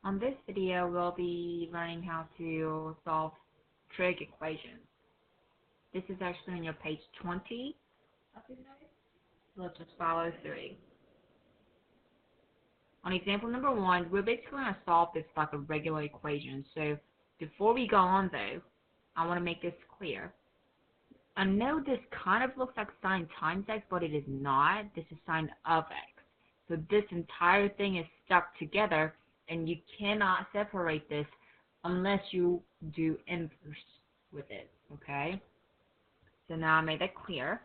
On this video, we'll be learning how to solve trig equations. This is actually on your page 20 of your notes. So let's just follow through. On example number 1, we're basically going to solve this like a regular equation. So before we go on though, I want to make this clear. I know this kind of looks like sine times x, but it is not. This is sine of x. So this entire thing is stuck together, and you cannot separate this unless you do inverse with it, okay? So now I made that clear.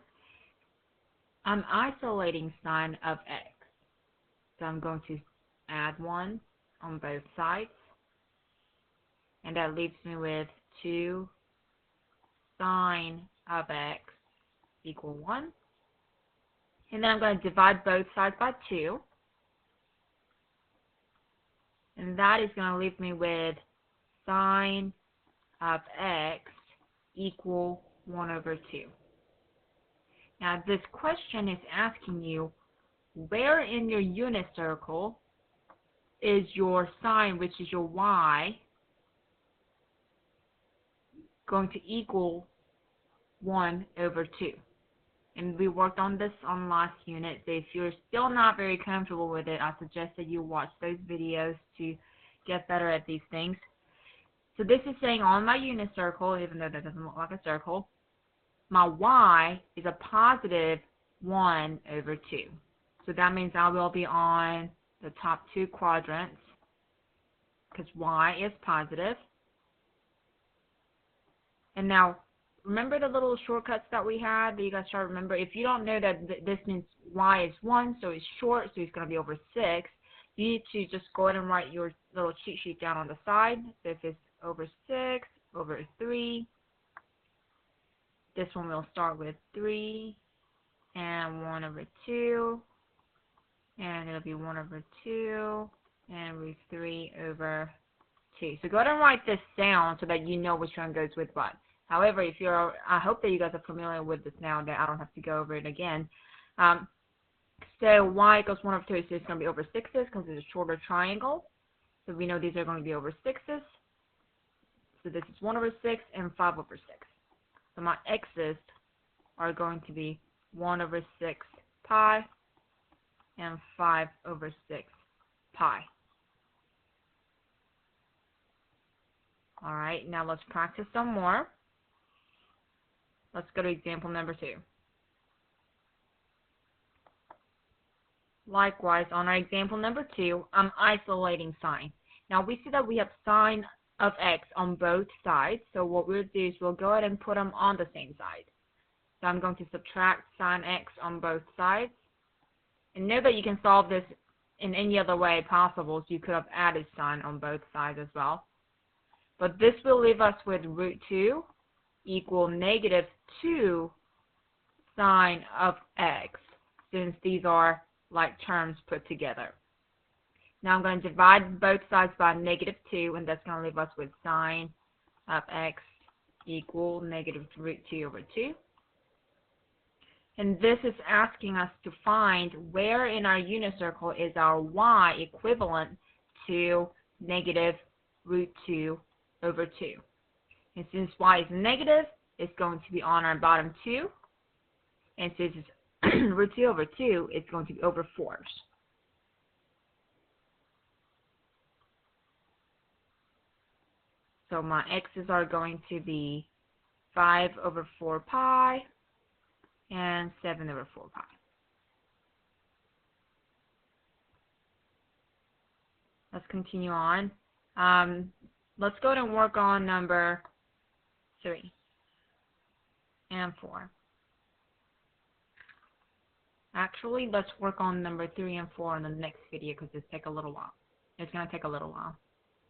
I'm isolating sine of x. So I'm going to add 1 on both sides. And that leaves me with 2 sine of x equal 1. And then I'm going to divide both sides by 2. And that is going to leave me with sine of x equal 1 over 2. Now this question is asking you, where in your unit circle is your sine, which is your y, going to equal 1 over 2? And we worked on this on last unit, so if you're still not very comfortable with it, I suggest that you watch those videos to get better at these things. So this is saying on my unit circle, even though that doesn't look like a circle, my y is a positive 1 over 2. So that means I will be on the top 2 quadrants because y is positive. And now, remember the little shortcuts that we had that you guys try to remember? If you don't know that this means y is 1, so it's short, so it's going to be over 6, you need to just go ahead and write your little cheat sheet down on the side. So if it's over 6, over 3, this one will start with 3 and 1 over 2, and it'll be 1 over 2 and root 3 over 2. So go ahead and write this down so that you know which one goes with what. However, if you're, I hope that you guys are familiar with this now, that I don't have to go over it again. So y equals 1 over 2, so it's going to be over 6s because it's a shorter triangle. So we know these are going to be over 6s. So this is 1 over 6 and 5 over 6. So my x's are going to be 1 over 6 pi and 5 over 6 pi. Alright, now let's practice some more. Let's go to example number 2. Likewise, on our example number 2, I'm isolating sine. Now we see that we have sine of x on both sides, so what we'll do is we'll go ahead and put them on the same side. So I'm going to subtract sine x on both sides. And know that you can solve this in any other way possible, so you could have added sine on both sides as well. But this will leave us with root 2 equal negative 2 sine of x, since these are like terms put together. Now I'm going to divide both sides by negative 2, and that's going to leave us with sine of x equal negative root 2 over 2. And this is asking us to find where in our unit circle is our y equivalent to negative root 2 over 2. And since y is negative, it's going to be on our bottom 2. And since it's root 2 over 2, it's going to be over 4s. So my x's are going to be 5 over 4 pi and 7 over 4 pi. Let's continue on. Let's go ahead and work on number 3 and 4. Actually, let's work on number 3 and 4 in the next video because it's going to take a little while.